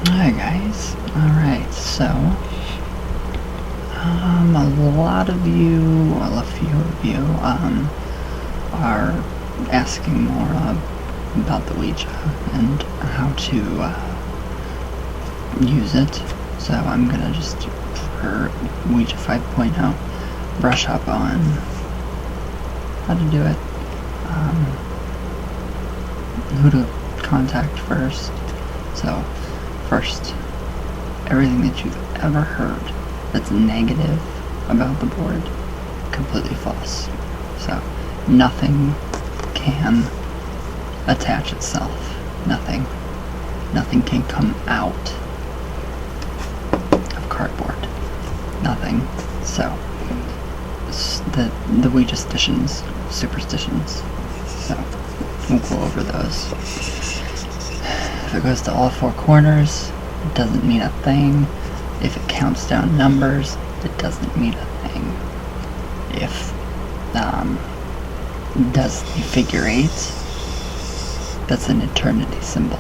Hi guys. Alright, so a lot of you, well, a few of you, are asking more about the Ouija and how to use it. So I'm gonna just, for Ouija 5.0, brush up on how to do it, who to contact first. So first, everything that you've ever heard that's negative about the board, completely false. So nothing can attach itself. Nothing can come out of cardboard. Nothing. So the Ouija superstitions. So we'll go over those. If it goes to all four corners, it doesn't mean a thing. If it counts down numbers, it doesn't mean a thing. If it does the figure eight, that's an eternity symbol.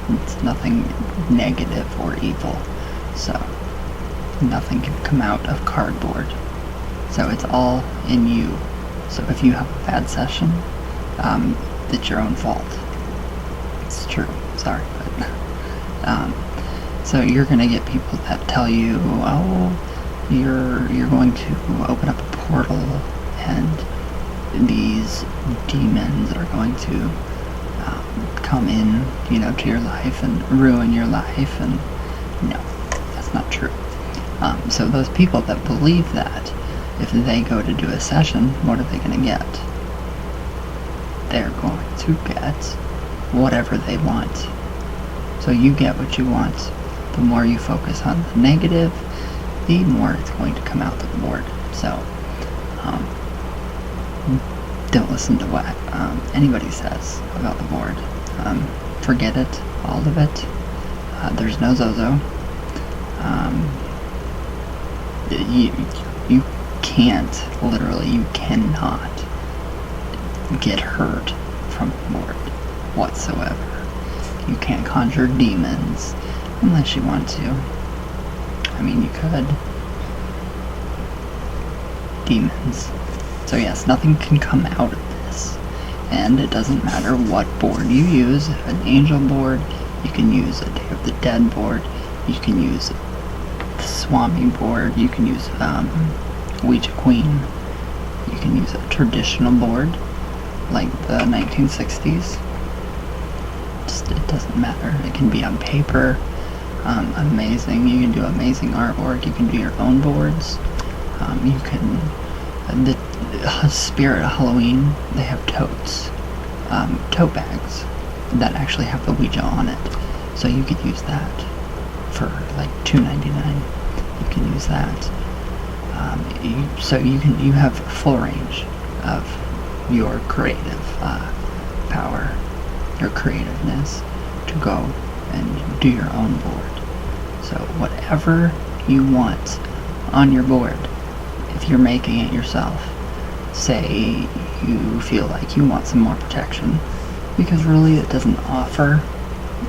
It's nothing negative or evil. So nothing can come out of cardboard. So it's all in you. So if you have a bad session, it's your own fault. It's true. Sorry, but so you're gonna get people that tell you, oh, you're going to open up a portal and these demons are going to come in, to your life and ruin your life, and no, that's not true. So those people that believe that, if they go to do a session, what are they gonna get? They're going to get whatever they want. So you get what you want. The more you focus on the negative, the more it's going to come out the board. So don't listen to what anybody says about the board. Forget it, all of it. There's no Zozo. You can't, literally, you cannot get hurt from the board whatsoever. You can't conjure demons unless you want to. I mean, you could. Demons. So yes, nothing can come out of this. And it doesn't matter what board you use. An angel board, you can use a Day of the Dead board, you can use the Swami board, you can use Ouija Queen, you can use a traditional board like the 1960s. It doesn't matter. It can be on paper. Amazing. You can do amazing artwork. You can do your own boards. You can. The Spirit of Halloween, they have totes, tote bags that actually have the Ouija on it. So you could use that for like $2.99. You can use that. So you have full range of your creative power, your creativeness, to go and do your own board. So whatever you want on your board, if you're making it yourself, say you feel like you want some more protection, because really it doesn't offer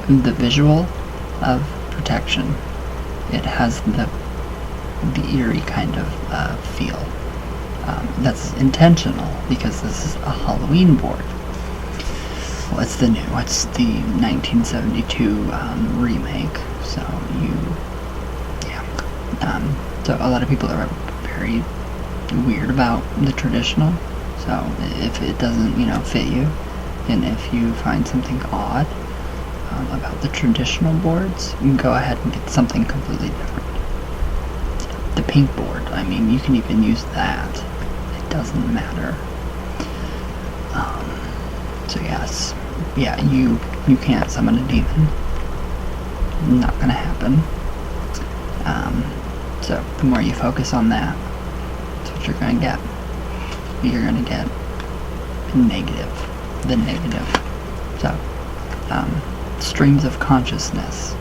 the visual of protection. It has the eerie kind of feel. That's intentional, because this is a Halloween board. Well, it's the 1972 remake. So so a lot of people are very weird about the traditional. So if it doesn't, fit you, and if you find something odd about the traditional boards, you can go ahead and get something completely different. The pink board, I mean, you can even use that. It doesn't matter. So yes, you can't summon a demon. Not gonna happen. So the more you focus on that, that's what you're gonna get. You're gonna get the negative. So streams of consciousness,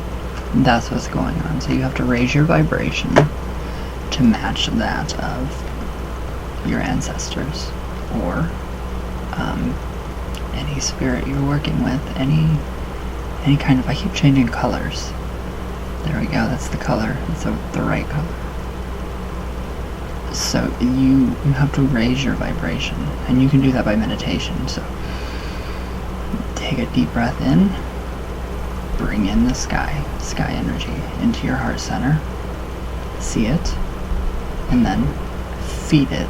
that's what's going on. So you have to raise your vibration to match that of your ancestors, or any spirit you're working with, any kind of, I keep changing colors. There we go, that's the color. That's the right color. So you have to raise your vibration, and you can do that by meditation. So take a deep breath in, bring in the sky energy into your heart center, see it, and then feed it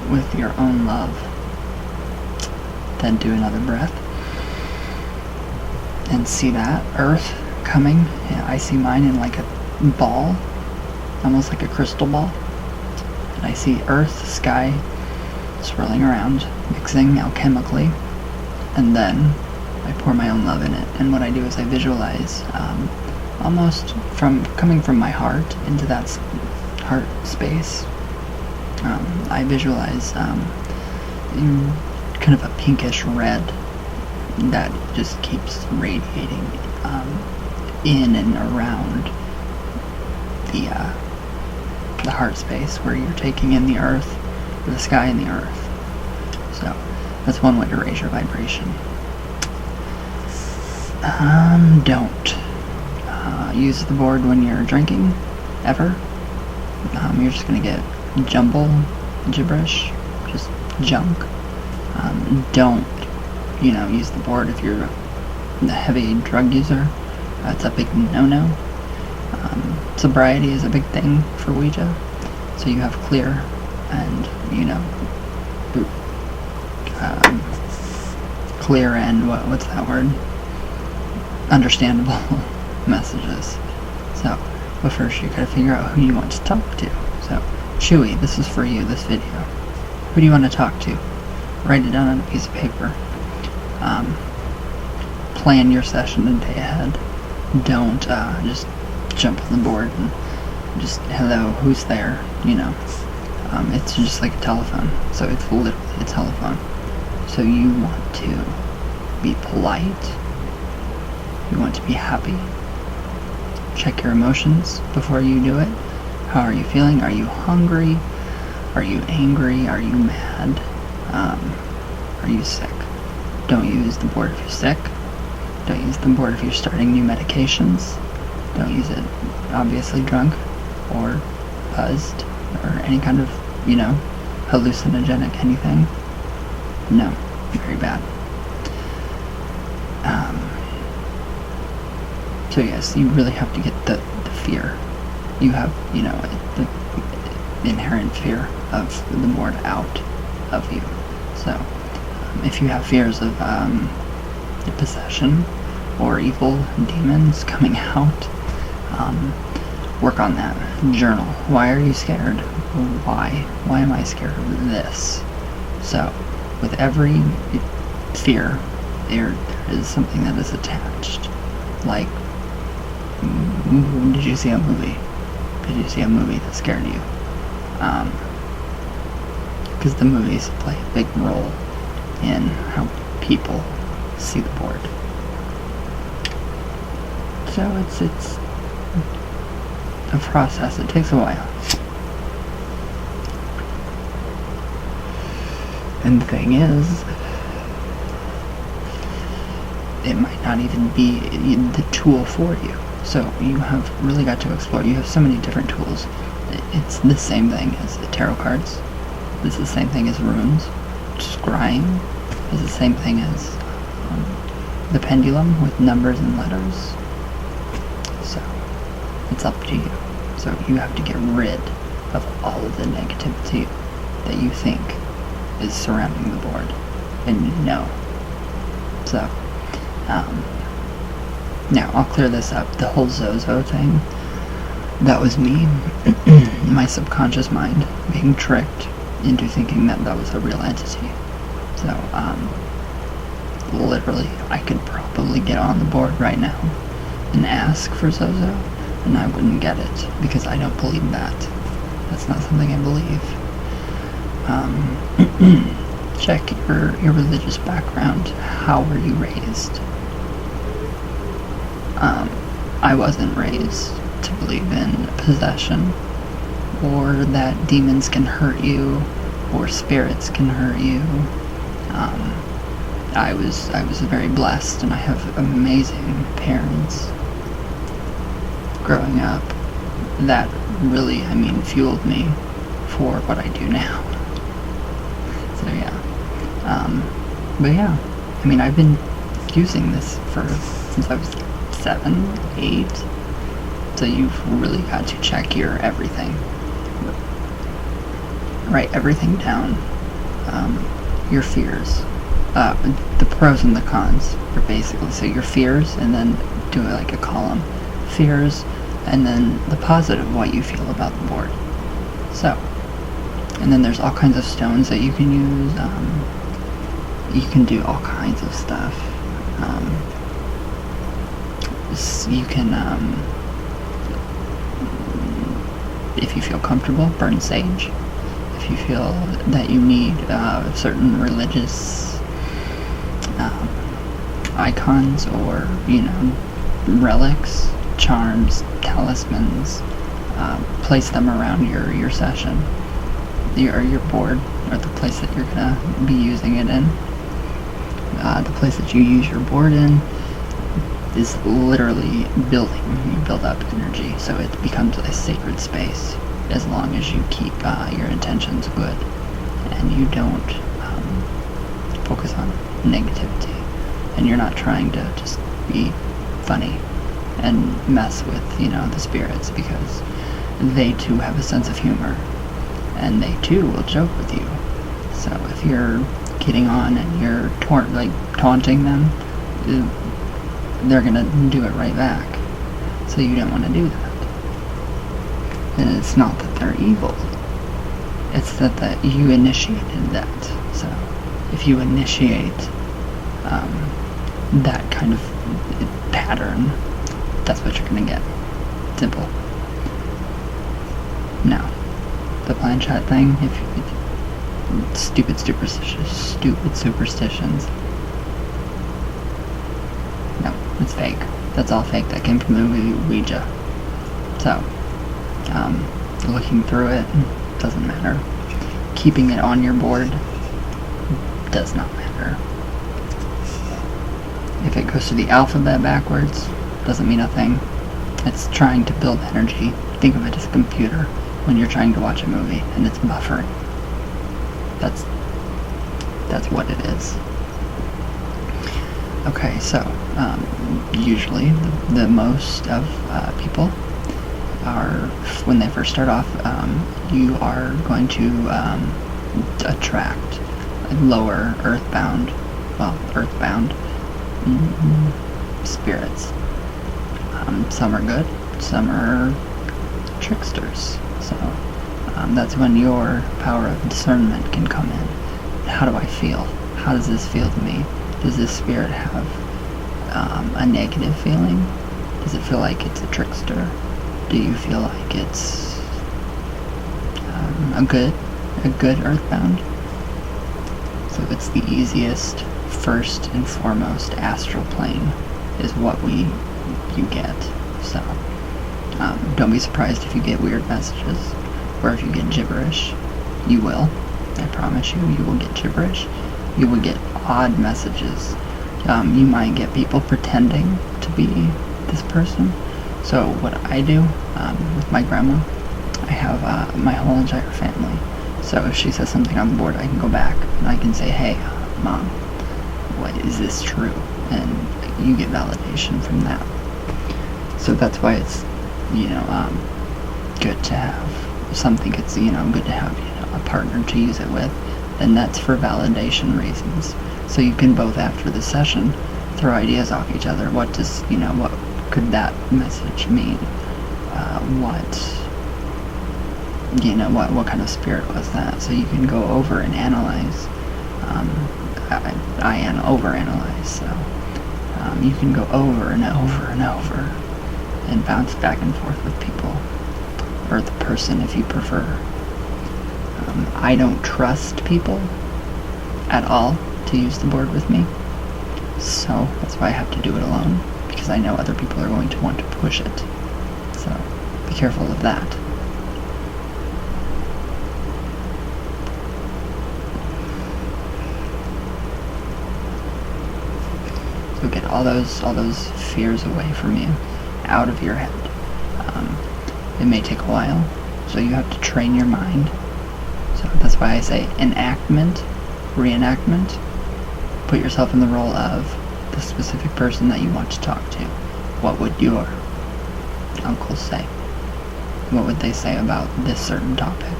with your own love. Then do another breath, and see that earth coming. Yeah, I see mine in like a ball, almost like a crystal ball. And I see earth, sky, swirling around, mixing alchemically, and then I pour my own love in it. And what I do is I visualize, almost coming from my heart into that heart space. I visualize in kind of a pinkish red that just keeps radiating in and around the heart space where you're taking in the earth, the sky and the earth. So that's one way to raise your vibration. Don't use the board when you're drinking, ever. You're just gonna get jumble, gibberish, just junk. Don't, use the board if you're a heavy drug user. It's a big no-no. Sobriety is a big thing for Ouija, so you have clear and, clear and what's that word? Understandable messages. So, but first you gotta figure out who you want to talk to. So, Chewy, this is for you, this video. Who do you want to talk to? Write it down on a piece of paper. Plan your session a day ahead. Don't just jump on the board and just, hello, who's there? It's just like a telephone. So it's literally a telephone. So you want to be polite. You want to be happy. Check your emotions before you do it. How are you feeling? Are you hungry? Are you angry? Are you mad? Are you sick? Don't use the board if you're sick. Don't use the board if you're starting new medications. Don't use it, obviously, drunk or buzzed or any kind of, hallucinogenic anything. No, very bad. So yes, you really have to get the fear. You have, the inherent fear of the board out of you. So, if you have fears of possession or evil demons coming out, work on that. Journal. Why are you scared? Why? Why am I scared of this? So, with every fear, there is something that is attached. Like, did you see a movie? Did you see a movie that scared you? Because the movies play a big role in how people see the board. So it's a process. It takes a while. And the thing is, it might not even be the tool for you. So you have really got to explore. You have so many different tools. It's the same thing as the tarot cards. It's the same thing as runes. Scrying is the same thing as the pendulum with numbers and letters. So it's up to you. So you have to get rid of all of the negativity that you think is surrounding the board. And you know. So, now I'll clear this up. The whole Zozo thing, that was me, my subconscious mind, being tricked into thinking that that was a real entity. So, literally, I could probably get on the board right now and ask for Zozo, and I wouldn't get it, because I don't believe that. That's not something I believe. Check your religious background. How were you raised? I wasn't raised to believe in possession, or that demons can hurt you, or spirits can hurt you. I was very blessed, and I have amazing parents. growing up, that really, fueled me for what I do now. So yeah. But yeah, I've been using this since I was 7, 8. So you've really got to check your everything. Write everything down. Your fears. The pros and the cons are basically, so your fears, and then do it like a column. Fears, and then the positive, what you feel about the board. So, and then there's all kinds of stones that you can use. You can do all kinds of stuff. You can, if you feel comfortable, burn sage. If you feel that you need certain religious icons or, relics, charms, talismans, place them around your session, your board, or the place that you're going to be using it in. The place that you use your board in is literally building. You build up energy, so it becomes a sacred space as long as you keep your intentions good and you don't focus on negativity, and you're not trying to just be funny and mess with the spirits, because they too have a sense of humor and they too will joke with you. So if you're getting on and you're taunting them, they're gonna do it right back. So you don't want to do that. And it's not that they're evil, it's that you initiated that. So if you initiate that kind of pattern, that's what you're gonna get. Simple. Now, the planchette thing, stupid superstitions. No, it's fake. That's all fake. That came from the movie Ouija. So, looking through it doesn't matter. Keeping it on your board does not matter. If it goes to the alphabet backwards, doesn't mean a thing. It's trying to build energy. Think of it as a computer when you're trying to watch a movie and it's buffering. That's what it is. Okay, so usually the most of people are, when they first start off, you are going to attract lower earthbound spirits. Some are good, some are tricksters. So that's when your power of discernment can come in. How do I feel? How does this feel to me? Does this spirit have a negative feeling? Does it feel like it's a trickster? Do you feel like it's a good earthbound? So it's the easiest, first and foremost, astral plane is what you get. So don't be surprised if you get weird messages, or if you get gibberish. You will. I promise you will get gibberish. You will get odd messages. You might get people pretending to be this person. So what I do with my grandma, I have my whole entire family. So if she says something on the board, I can go back and I can say, hey, Mom, what is this true? And you get validation from that. So that's why it's, good to have something. It's, good to have, a partner to use it with. And that's for validation reasons. So you can both, after the session, throw ideas off each other. What could that message mean? What kind of spirit was that? So you can go over and analyze. I overanalyze, so you can go over and over and over and bounce back and forth with people, or the person if you prefer. I don't trust people at all to use the board with me, so that's why I have to do it alone, because I know other people are going to want to push it. So be careful of that. So get all those fears away from you, out of your head. It may take a while, so you have to train your mind. So that's why I say enactment, reenactment. Put yourself in the role of the specific person that you want to talk to. What would your uncle say? What would they say about this certain topic?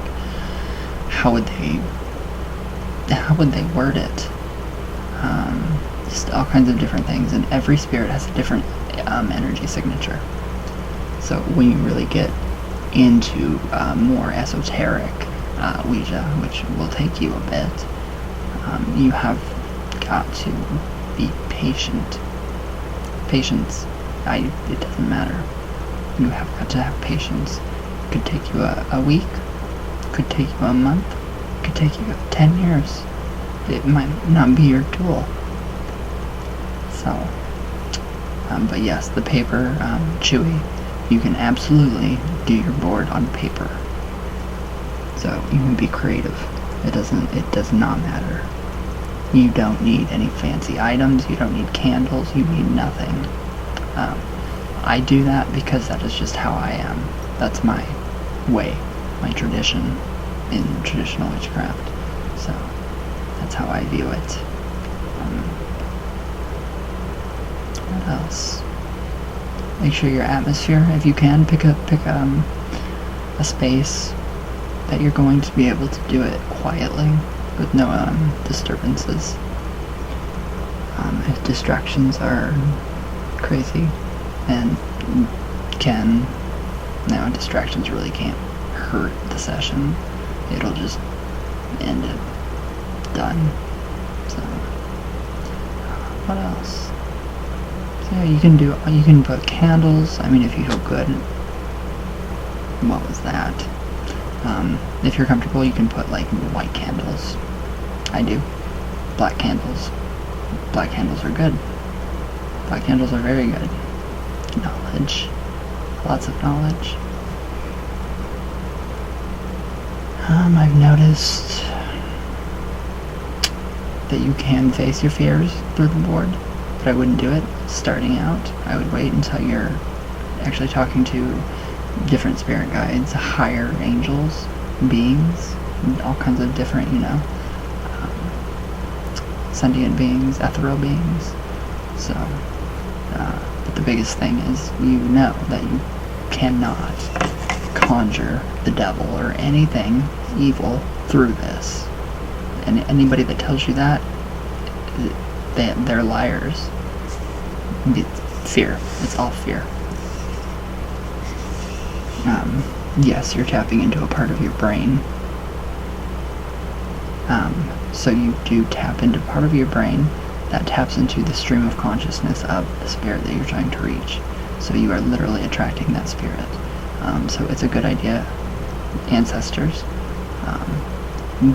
How would they word it? Just all kinds of different things, and every spirit has a different energy signature. So when you really get into more esoteric Ouija, which will take you a bit, you have got to be patient. Patience, it doesn't matter. You have got to have patience. It could take you a week, could take you a month, could take you 10 years. It might not be your tool. So, but yes, the paper, chewy, you can absolutely do your board on paper. So you can be creative. It does not matter. You don't need any fancy items, you don't need candles, you need nothing. I do that because that is just how I am. That's my way, my tradition in traditional witchcraft. So that's how I view it. What else? Make sure your atmosphere, if you can, pick a space that you're going to be able to do it quietly with no disturbances. If distractions are crazy and distractions really can't hurt the session, it'll just end it. Done. So what else? So yeah, you can put candles. I mean, if you feel good. What was that? If you're comfortable, you can put like white candles. I do. Black candles. Black candles are good. Black candles are very good. Knowledge. Lots of knowledge. I've noticed that you can face your fears through the board, but I wouldn't do it starting out. I would wait until you're actually talking to different spirit guides, higher angels, beings, all kinds of different, sentient beings, ethereal beings. So, but the biggest thing is that you cannot conjure the devil or anything evil through this. And anybody that tells you that, they're liars. It's fear. It's all fear. Yes, you're tapping into a part of your brain. So you do tap into part of your brain that taps into the stream of consciousness of the spirit that you're trying to reach. So you are literally attracting that spirit. So it's a good idea. Ancestors,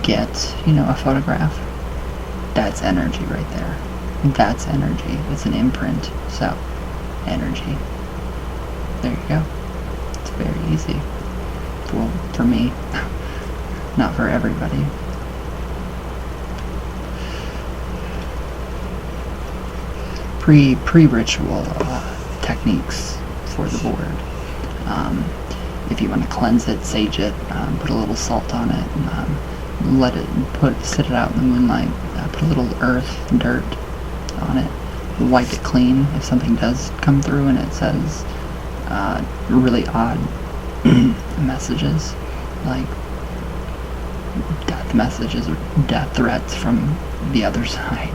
get, a photograph. That's energy right there. That's energy. It's an imprint. So, energy. There you go. It's very easy. Well, for me. Not for everybody. Pre-ritual techniques for the board. If you want to cleanse it, sage it, put a little salt on it, sit it out in the moonlight, put a little earth, dirt on it, wipe it clean if something does come through and it says really odd messages, like death messages or death threats from the other side.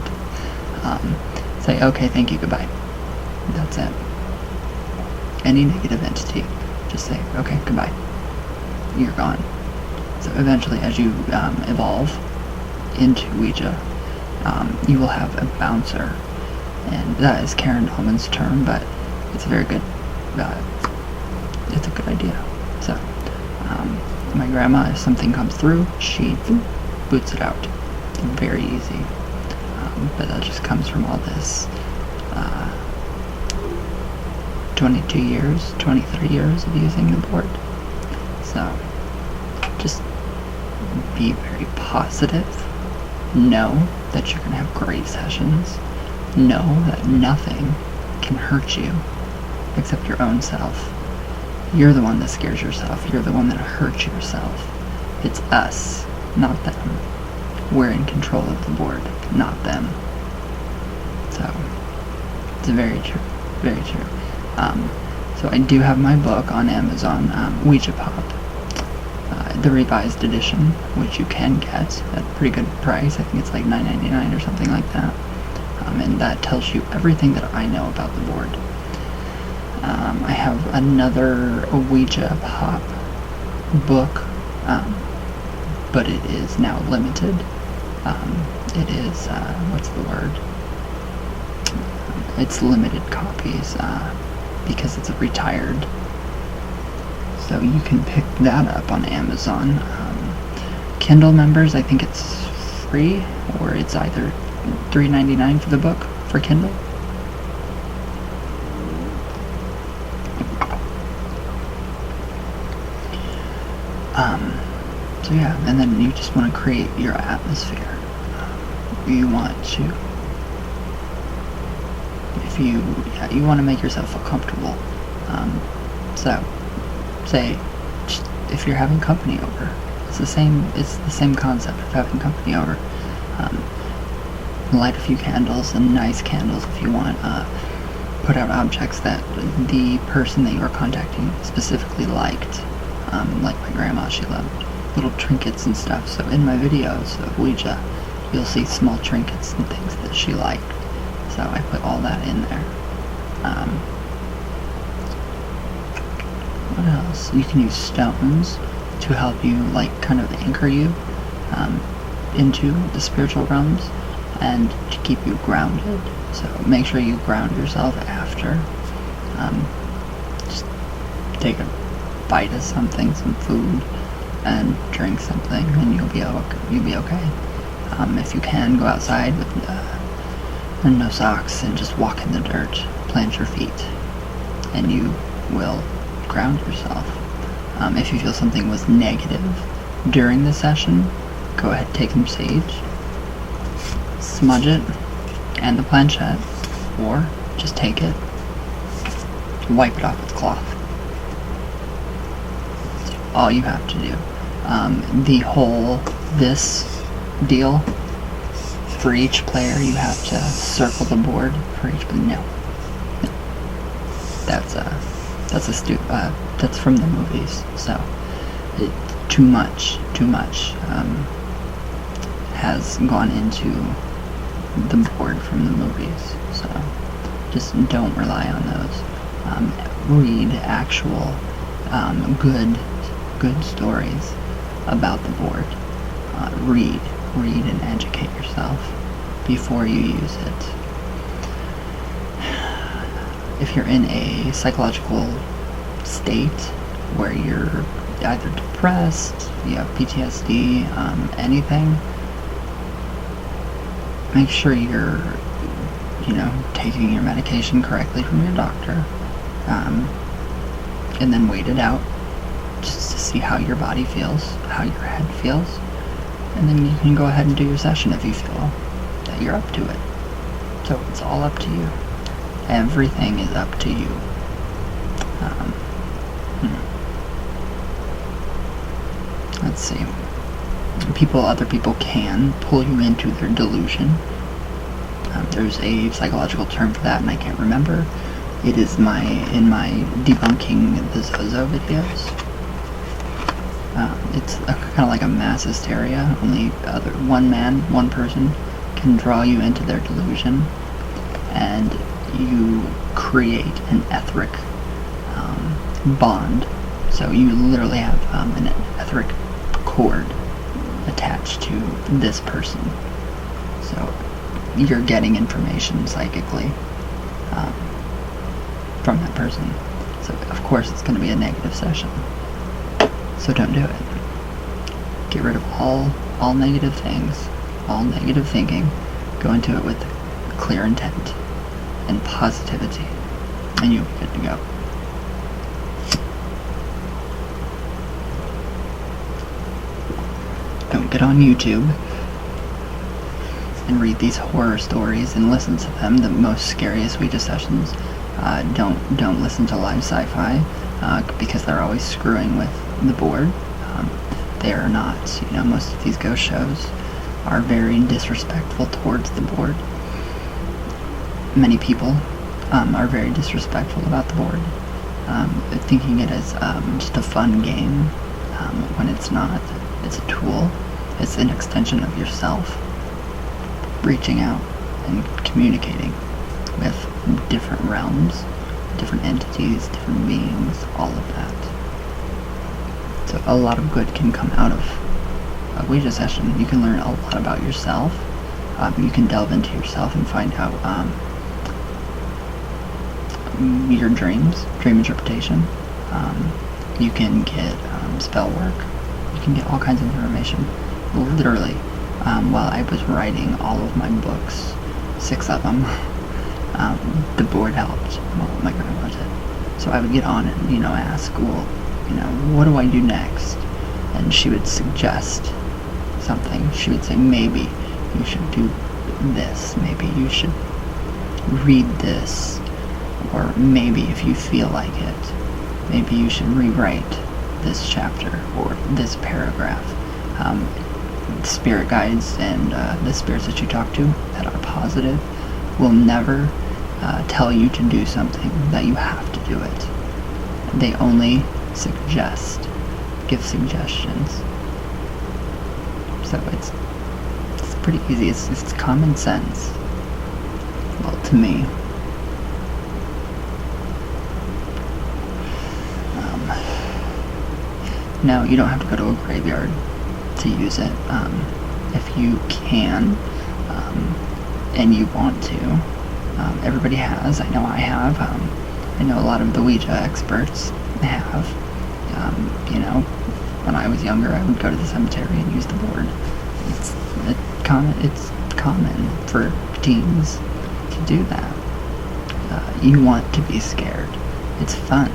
Say, okay, thank you, goodbye. That's it. Any negative entity, just say, okay, goodbye. You're gone. So eventually, as you evolve into Ouija, you will have a bouncer. And that is Karen Dahlman's term, but it's a very good, it's a good idea. So, my grandma, if something comes through, she boots it out. Very easy. But that just comes from all this 22 years, 23 years of using the board. So, just be very positive. Know that you're going to have great sessions. Know that nothing can hurt you except your own self. You're the one that scares yourself. You're the one that hurts yourself. It's us, not them. We're in control of the board, not them. So, it's very true. Very true. So I do have my book on Amazon, Ouija Pop, the revised edition, which you can get at a pretty good price. I think it's like $9.99 or something like that. And that tells you everything that I know about the board. I have another Ouija Pop book, but it is now limited. It is, what's the word? It's limited copies, because it's retired. So you can pick that up on Amazon. Kindle members, I think it's free, or it's either $3.99 for the book for Kindle. So yeah, and then you just want to create your atmosphere. You want to, you want to make yourself feel comfortable. So, say, if you're having company over, it's the same concept of having company over. Light a few candles, and nice candles if you want. Put out objects that the person that you are contacting specifically liked. Like my grandma, she loved little trinkets and stuff. So in my videos of Ouija, you'll see small trinkets and things that she liked. So I put all that in there. What else? You can use stones to help you, like, kind of anchor you into the spiritual realms and to keep you grounded. So make sure you ground yourself after. Just take a bite of something, some food, and drink something, and you'll be okay. If you can, go outside with no socks and just walk in the dirt, plant your feet, and you will ground yourself. If you feel something was negative during the session, go ahead, take some sage, smudge it, and the planchette, or just take it, wipe it off with cloth. That's all you have to do. This deal, for each player you have to circle the board for each, no. That's from the movies, so too much has gone into the board from the movies, so just don't rely on those. Read actual good stories about the board. Read and educate yourself before you use it. If you're in a psychological state where you're either depressed, you have PTSD, anything, make sure you're, taking your medication correctly from your doctor, and then wait it out just to see how your body feels, how your head feels, and then you can go ahead and do your session if you feel that you're up to it. So it's all up to you. Everything is up to you. Let's see. Other people can pull you into their delusion. There's a psychological term for that, and I can't remember. It is in my debunking the Zozo videos. It's kind of like a mass hysteria. Only one person can draw you into their delusion, and you create an etheric bond. So you literally have an etheric cord attached to this person. So you're getting information psychically from that person. So of course it's going to be a negative session. So don't do it. Get rid of all negative things, all negative thinking. Go into it with clear intent and positivity, and you'll be good to go. Don't get on YouTube and read these horror stories and listen to them, the most scariest Ouija sessions. Don't listen to live sci-fi. because they're always screwing with the board. They are not, most of these ghost shows are very disrespectful towards the board. Many people are very disrespectful about the board, thinking it is just a fun game, when it's not. It's a tool. It's an extension of yourself, reaching out and communicating with different realms, different entities, different beings, all of that. So a lot of good can come out of a Ouija session. You can learn a lot about yourself. You can delve into yourself and find out your dreams, dream interpretation. You can get spell work. You can get all kinds of information. Literally, while I was writing all of my books, 6 of them, the board helped while my grandma did. So I would get on and, ask, well, what do I do next? And she would suggest something. She would say, maybe you should do this. Maybe you should read this. Or maybe if you feel like it, maybe you should rewrite this chapter or this paragraph. Spirit guides and the spirits that you talk to that are positive will never tell you to do something that you have to do it. They only give suggestions. So it's pretty easy. It's common sense. Well, to me. Now, you don't have to go to a graveyard to use it. If you can, and you want to, everybody has. I know I have. I know a lot of the Ouija experts have. When I was younger, I would go to the cemetery and use the board. It's common for teens to do that. You want to be scared. It's fun.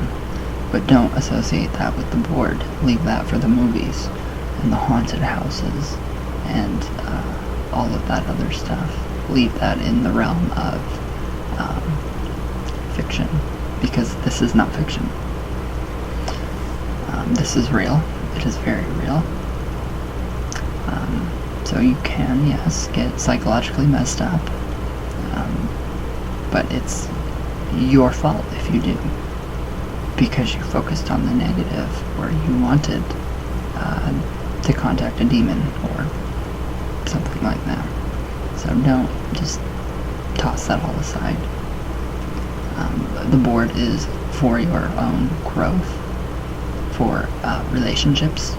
But don't associate that with the board. Leave that for the movies and the haunted houses and all of that other stuff. Leave that in the realm of fiction, because this is not fiction. This is real. It is very real. So you can, yes, get psychologically messed up, but it's your fault if you do, because you focused on the negative, or you wanted to contact a demon or something like that. So don't just toss that all aside. The board is for your own growth, for relationships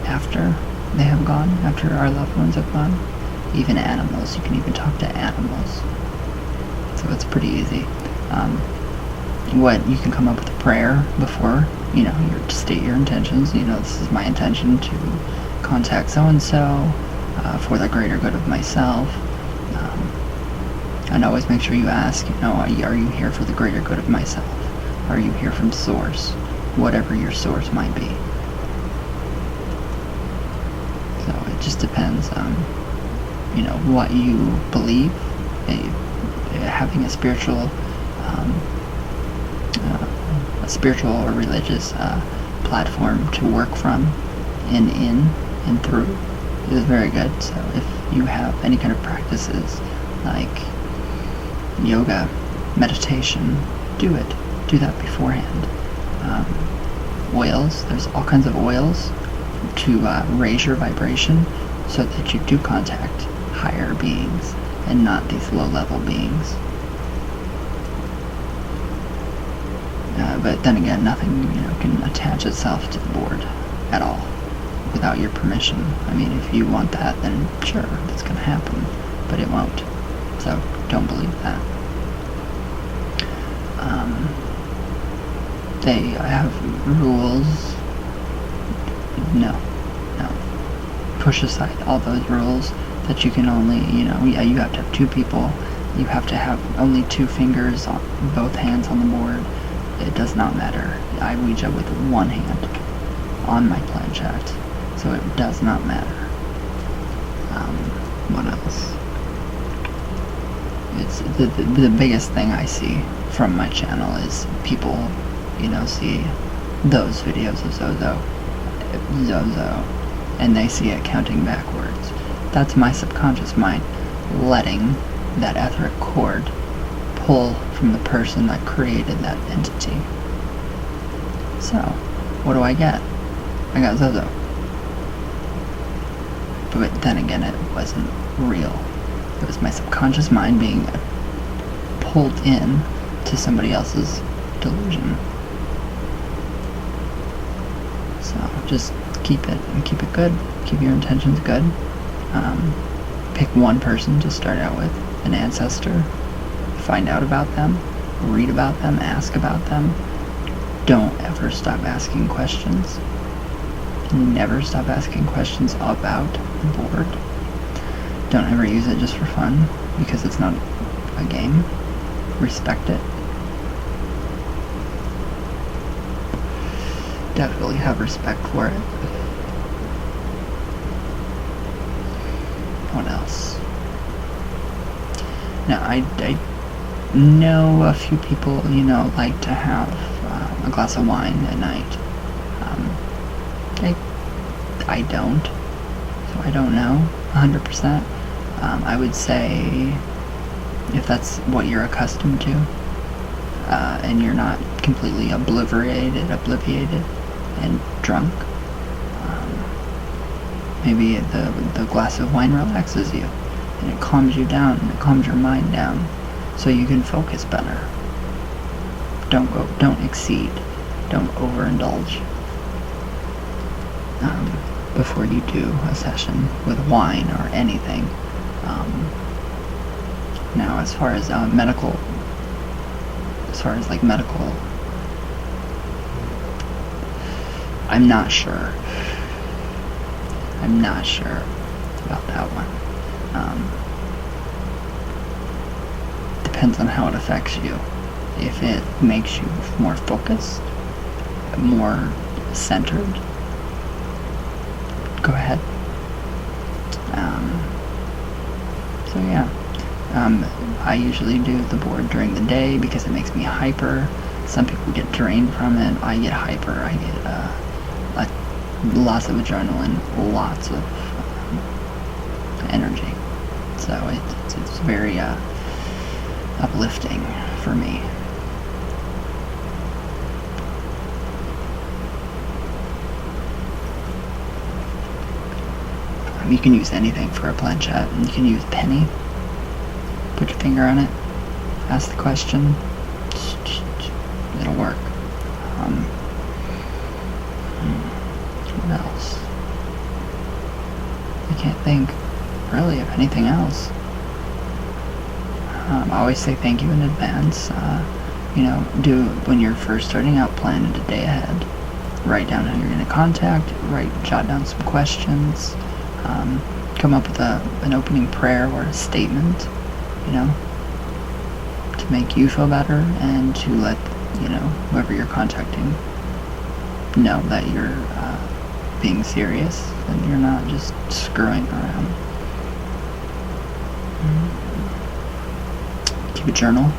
after they have gone, after our loved ones have gone. Even animals, you can even talk to animals. So it's pretty easy. You can come up with a prayer before, you state your intentions. This is my intention to contact so-and-so for the greater good of myself. And always make sure you ask, are you here for the greater good of myself? Are you here from source? Whatever your source might be. So it just depends on, what you believe. Having a spiritual or religious platform to work from and in and through is very good. So if you have any kind of practices like yoga, meditation, do it. Do that beforehand. Oils, there's all kinds of oils to raise your vibration so that you do contact higher beings and not these low-level beings. But then again, nothing can attach itself to the board at all without your permission. I mean, if you want that, then sure, that's going to happen, but it won't. So don't believe that. They have rules. No. Push aside all those rules that you can only, you have to have 2 people. You have to have only 2 fingers on both hands on the board. It does not matter. I Ouija with 1 hand on my planchette, so it does not matter. What else? It's the biggest thing I see from my channel is people, see those videos of Zozo, and they see it counting backwards. That's my subconscious mind letting that etheric cord pull from the person that created that entity. So, what do I get? I got Zozo. But then again, it wasn't real. It was my subconscious mind being pulled in to somebody else's delusion. So just keep it good. Keep your intentions good. Pick one person to start out with, an ancestor. Find out about them, read about them, ask about them. Don't ever stop asking questions. Never stop asking questions about the board. Don't ever use it just for fun, because it's not a game. Respect it. Definitely have respect for it. What else? Now, I know a few people, like to have a glass of wine at night. I don't, so I don't know 100%. I would say if that's what you're accustomed to, and you're not completely obliviated and drunk, maybe the glass of wine relaxes you, and it calms you down, and it calms your mind down, so you can focus better. Don't exceed, don't overindulge before you do a session with wine or anything. Now, as far as medical, I'm not sure about that one. Depends on how it affects you. If it makes you more focused, more centered, go ahead. So yeah, I usually do the board during the day because it makes me hyper. Some people get drained from it. I get hyper. I get lots of adrenaline, lots of energy. So it's very uplifting for me. You can use anything for a planchette. You can use penny. Put your finger on it. Ask the question. It'll work. What else? I can't think really of anything else. I always say thank you in advance. Do when you're first starting out, plan it a day ahead. Write down who you're going to contact. Jot down some questions. Come up with an opening prayer or a statement, to make you feel better and to let, whoever you're contacting know that you're being serious and you're not just screwing around. Keep a journal,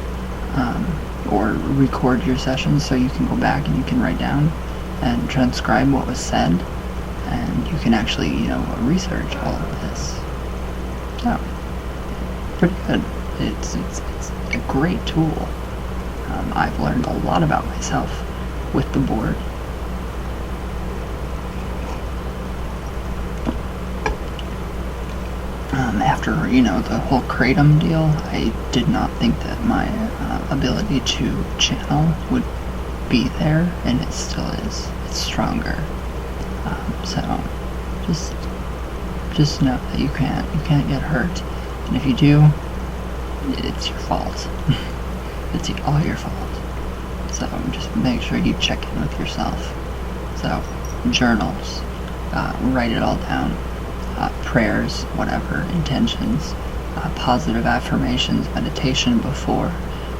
or record your sessions so you can go back and you can write down and transcribe what was said. And you can actually, research all of this. So, pretty good. It's a great tool. I've learned a lot about myself with the board. After, the whole kratom deal, I did not think that my ability to channel would be there, and it still is. It's stronger. So just know that you can't get hurt, and if you do, it's your fault. It's all your fault. So just make sure you check in with yourself. So journals, write it all down. Prayers, whatever, intentions, positive affirmations, meditation before.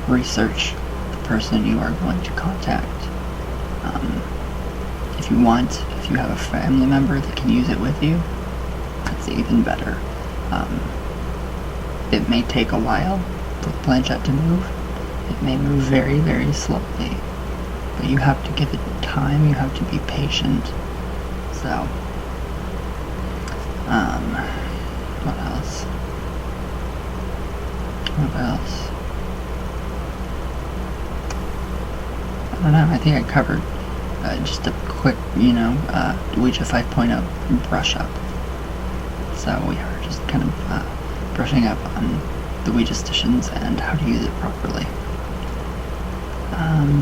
Research the person you are going to contact. If you have a family member that can use it with you, that's even better. It may take a while for the planchette to move. It may move very, very slowly. but you have to give it time, you have to be patient. So, what else? What else? I don't know, I think I covered just a quick, Ouija 5.0 brush up. So we are just kind of brushing up on the Ouija Superstitions and how to use it properly.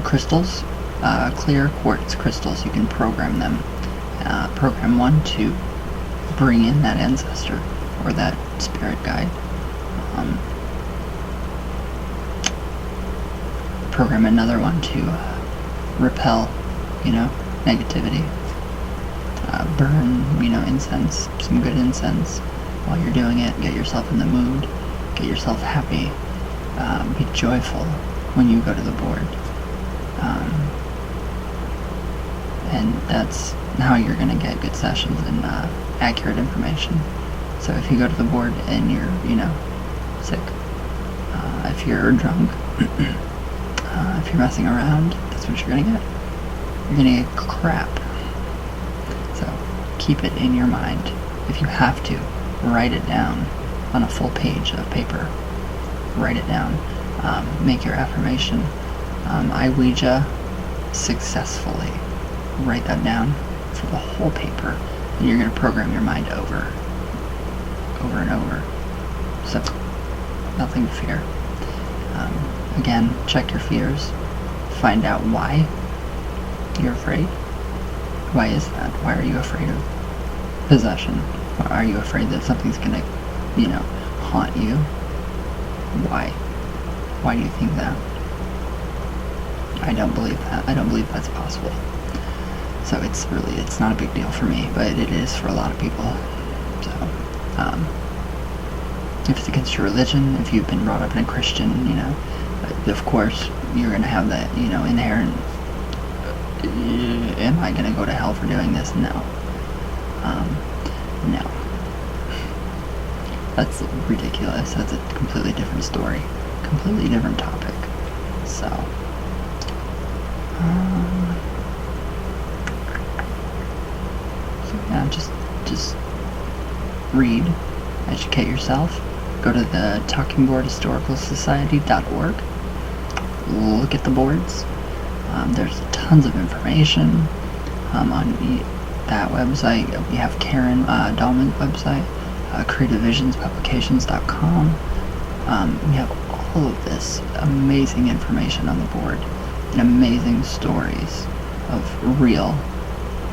Crystals, clear quartz crystals, you can program them. Program one to bring in that ancestor or that spirit guide. Program another one to repel, negativity. Burn, incense, some good incense while you're doing it. Get yourself in the mood. Get yourself happy. Be joyful when you go to the board. And that's how you're going to get good sessions and accurate information. So if you go to the board and you're, sick, if you're drunk, if you're messing around, that's what you're going to get. You're going to get crap. So keep it in your mind. If you have to, write it down on a full page of paper. Write it down. Make your affirmation. I Ouija successfully. Write that down for the whole paper, and you're going to program your mind over and over. So, nothing to fear. Again, check your fears. Find out why you're afraid. Why is that? Why are you afraid of possession? Why are you afraid that something's going to, haunt you? Why? Why do you think that? I don't believe that. I don't believe that's possible. So it's not a big deal for me, but it is for a lot of people. So, if it's against your religion, if you've been brought up in a Christian, of course, you're going to have that, inherent, am I going to go to hell for doing this? No. No. That's ridiculous. That's a completely different story. Completely different topic. So, yeah, just read, educate yourself. Go to the talkingboardhistoricalsociety.org. Look at the boards. There's tons of information on that website. We have Karen Dahlman's website, creativevisionspublications.com. We have all of this amazing information on the board and amazing stories of real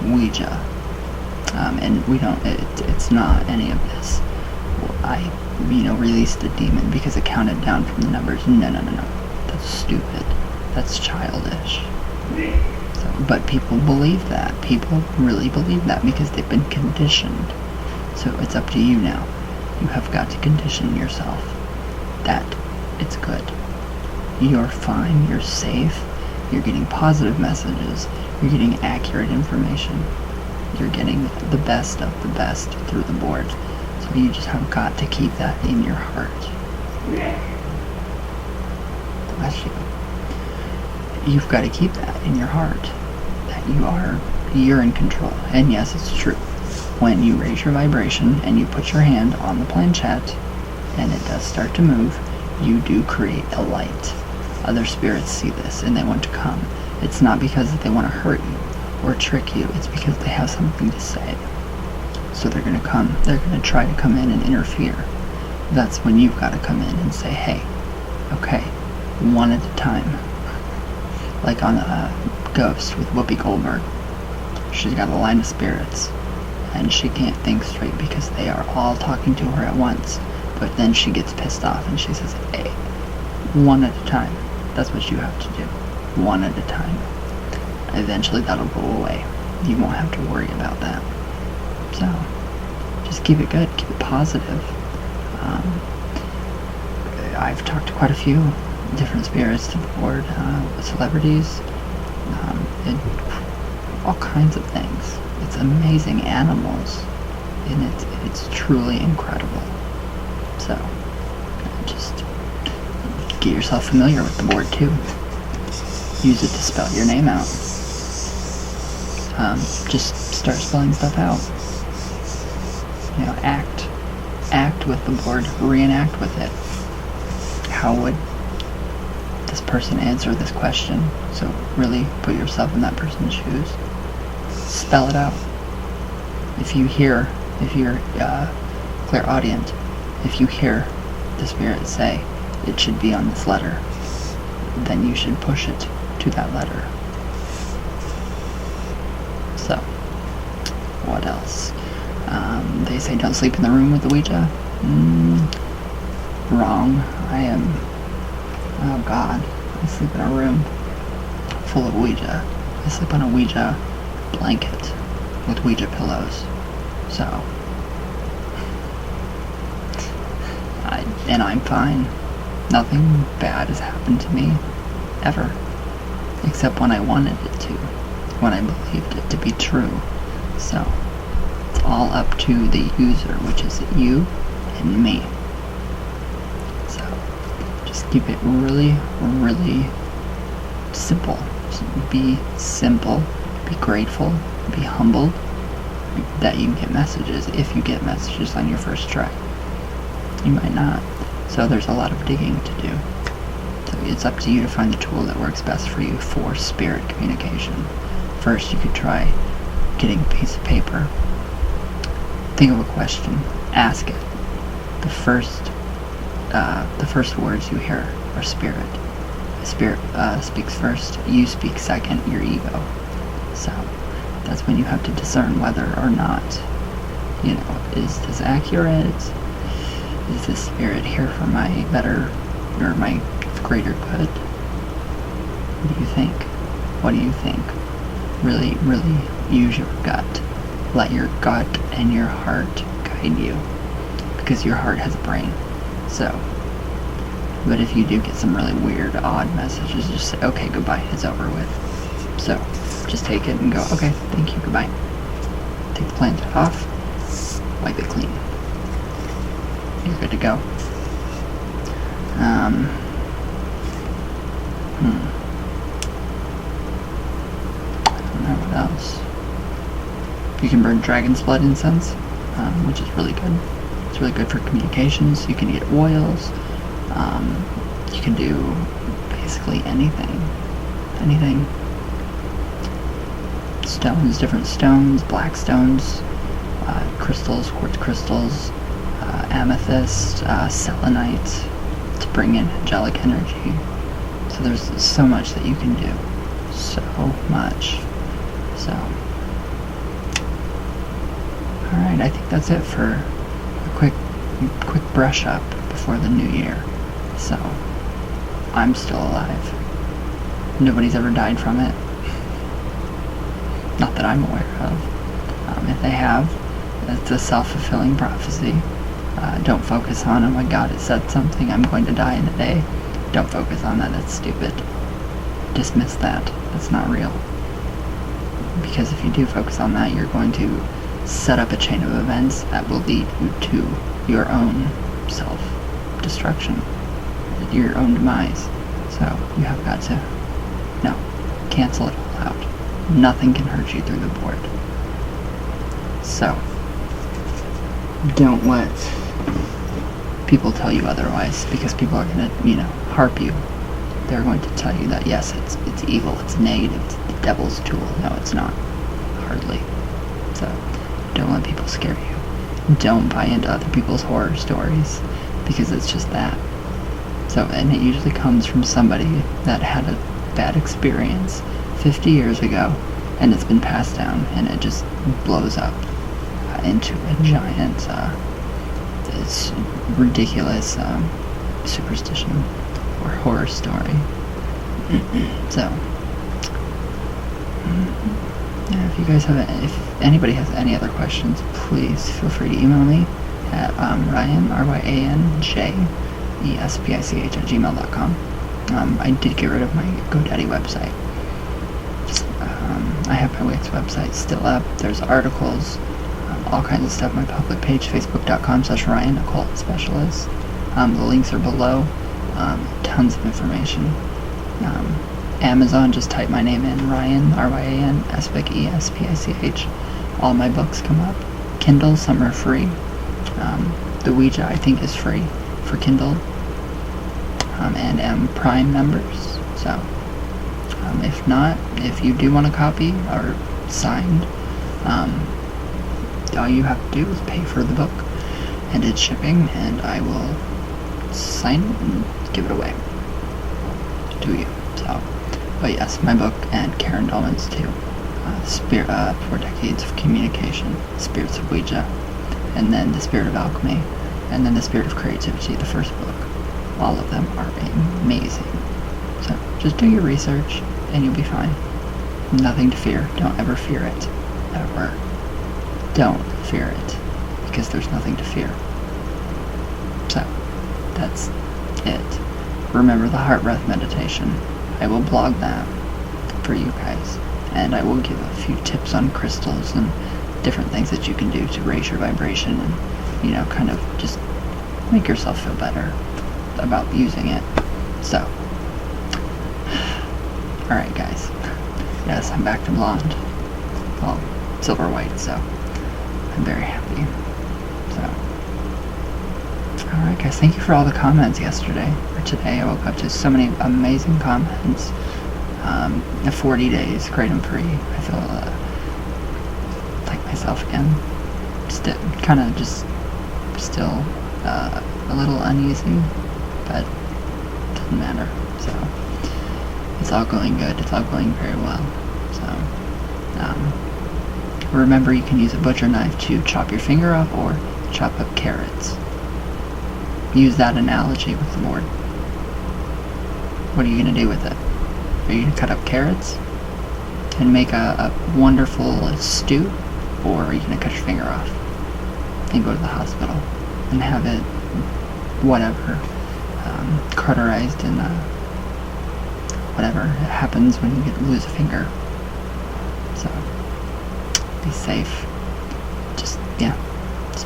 Ouija. And we don't, it's not any of this. I, released a demon because it counted down from the numbers. No. That's stupid. That's childish. So, but people believe that. People really believe that because they've been conditioned. So it's up to you now. You have got to condition yourself that it's good. You're fine. You're safe. You're getting positive messages. You're getting accurate information. You're getting the best of the best through the board. So you just have got to keep that in your heart. Bless you. You've got to keep that in your heart. That you're in control. And yes, it's true. When you raise your vibration and you put your hand on the planchette and it does start to move, you do create a light. Other spirits see this and they want to come. It's not because they want to hurt you or trick you. It's because they have something to say. So they're going to come. They're going to try to come in and interfere. That's when you've got to come in and say, hey, okay, one at a time. Like on Ghost with Whoopi Goldberg. She's got a line of spirits. And she can't think straight because they are all talking to her at once. But then she gets pissed off and she says, hey, one at a time. That's what you have to do. One at a time. Eventually that'll go away. You won't have to worry about that. So, just keep it good. Keep it positive. I've talked to quite a few different spirits to the board, celebrities, and all kinds of things. It's amazing animals, and it's truly incredible. So, just get yourself familiar with the board too. use it to spell your name out. Just start spelling stuff out. Act with the board, reenact with it. How would this person answer this question? So really put yourself in that person's shoes. Spell it out. If you're clairaudient, if you hear the spirit say it should be on this letter, then you should push it to that letter. So, what else? They say don't sleep in the room with the Ouija. Wrong. Oh God, I sleep in a room full of Ouija. I sleep on a Ouija blanket with Ouija pillows. So, and I'm fine. Nothing bad has happened to me, ever. Except when I wanted it to, when I believed it to be true. So, it's all up to the user, which is you and me. So, just keep it really, really simple. Just be simple, be grateful, be humbled that you get messages, if you get messages on your first try. You might not. So there's a lot of digging to do. So it's up to you to find the tool that works best for you for spirit communication. First, you could try getting a piece of paper. Think of a question. Ask it. The first words you hear are spirit. Spirit speaks first. You speak second. Your ego. So that's when you have to discern whether or not, is this accurate? Is this spirit here for my better or my greater good? What do you think? What do you think? Really, really use your gut. Let your gut and your heart guide you. Because your heart has a brain. So, but if you do get some really weird, odd messages, just say, okay, goodbye, it's over with. So, just take it and go, okay, thank you, goodbye. Take the plant off, wipe it clean. You're good to go. I don't know what else. You can burn dragon's blood incense, which is really good. It's really good for communications. You can get oils. You can do basically anything. Stones, different stones, black stones, crystals, quartz crystals, amethyst, selenite, to bring in angelic energy. So there's so much that you can do. So much. So, alright, I think that's it for a quick brush up before the new year. So, I'm still alive. Nobody's ever died from it. Not that I'm aware of. If they have, it's a self-fulfilling prophecy. Don't focus on, oh my God, it said something, I'm going to die in a day. Don't focus on that, that's stupid. Dismiss that. That's not real. Because if you do focus on that, you're going to set up a chain of events that will lead you to your own self-destruction, your own demise. So you have got to, cancel it all out. Nothing can hurt you through the board. So, don't let people tell you otherwise, because people are going to, harp you. They're going to tell you that, yes, it's evil, it's negative, it's the devil's tool. No, it's not. Hardly. So, don't let people scare you. Don't buy into other people's horror stories, because it's just that. So, and it usually comes from somebody that had a bad experience 50 years ago, and it's been passed down, and it just blows up into a giant, it's ridiculous superstition or horror story. So, if you guys if anybody has any other questions, please feel free to email me at Ryan, RyanJespich@gmail.com. I did get rid of my GoDaddy website. I have my Wix website still up. There's articles, all kinds of stuff. My public page, facebook.com/Ryan Occult Specialist. The links are below. Tons of information. Amazon, just type my name in, Ryan, R-Y-A-N, Espich, E-S-P-I-C-H. All my books come up. Kindle, some are free. The Ouija, I think, is free for Kindle. And Prime members. So, if not, if you do want a copy or signed, all you have to do is pay for the book and its shipping, and I will sign it and give it away to you. So, but yes, my book and Karen Dolman's too. 4 Decades of Communication, Spirits of Ouija, and then The Spirit of Alchemy, and then The Spirit of Creativity, the first book. All of them are amazing. So just do your research and you'll be fine. Nothing to fear. Don't ever fear it. Ever. Don't fear it, because there's nothing to fear. So that's it. Remember the heart breath meditation. I will blog that for you guys, and I will give a few tips on crystals and different things that you can do to raise your vibration and, kind of just make yourself feel better about using it. So, alright guys, yes, I'm back to blonde, well, silver white, so I'm very happy. So, alright guys, thank you for all the comments yesterday, or today. I woke up to so many amazing comments. 40 days, great and free. I feel like myself again. Still a little uneasy, but it doesn't matter. So it's all going good. It's all going very well. So remember, you can use a butcher knife to chop your finger off or chop up carrots. Use that analogy with the board. What are you going to do with it? Are you going to cut up carrots and make a wonderful stew, or are you going to cut your finger off and go to the hospital and have it, whatever, cauterized and whatever happens when you lose a finger. So be safe. Just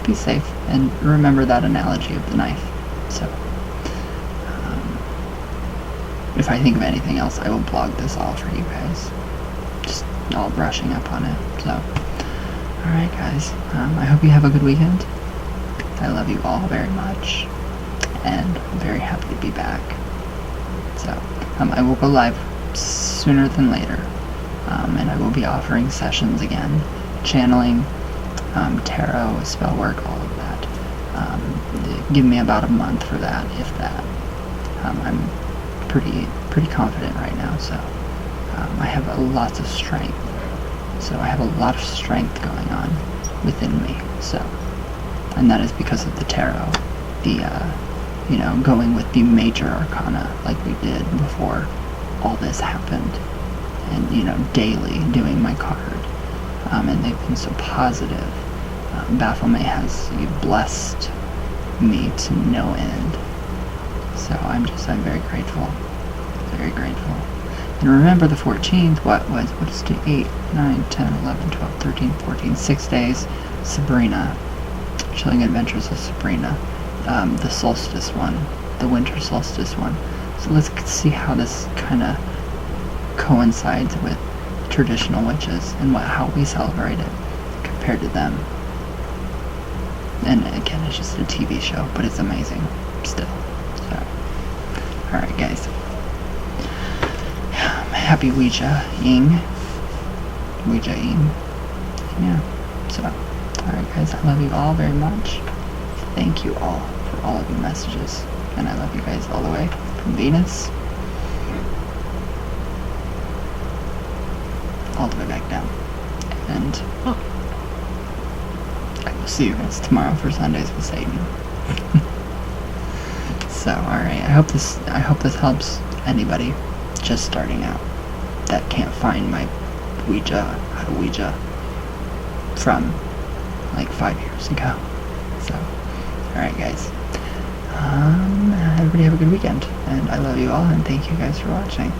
be safe, and remember that analogy of the knife. So if I think of anything else, I will blog this all for you guys. Just all brushing up on it. So, alright guys, I hope you have a good weekend. I love you all very much, and I'm very happy to be back. So, I will go live sooner than later, and I will be offering sessions again, channeling, tarot, spell work, all of that. Give me about a month for that, if that. I'm pretty confident right now, so I have lots of strength. So I have a lot of strength going on within me. So, and that is because of the tarot, going with the major arcana like we did before all this happened, and daily doing my card, and they've been so positive. Baphomet has blessed me to no end. So I'm very grateful. Very grateful. And remember the 14th, what is it, 8, 9, 10, 11, 12, 13, 14, 6 days, Sabrina. Chilling Adventures of Sabrina. The solstice one. The winter solstice one. So let's see how this kind of coincides with traditional witches and how we celebrate it compared to them. And again, it's just a TV show, but it's amazing still. So, alright guys. Happy Ouija-ing. Yeah. So, alright guys, I love you all very much. Thank you all for all of your messages. And I love you guys all the way from Venus all the way back down. And I will see you guys tomorrow for Sundays with Satan. So, alright, I hope this helps anybody just starting out that can't find my how to Ouija from like 5 years ago. So, alright guys, everybody have a good weekend, and I love you all, and thank you guys for watching.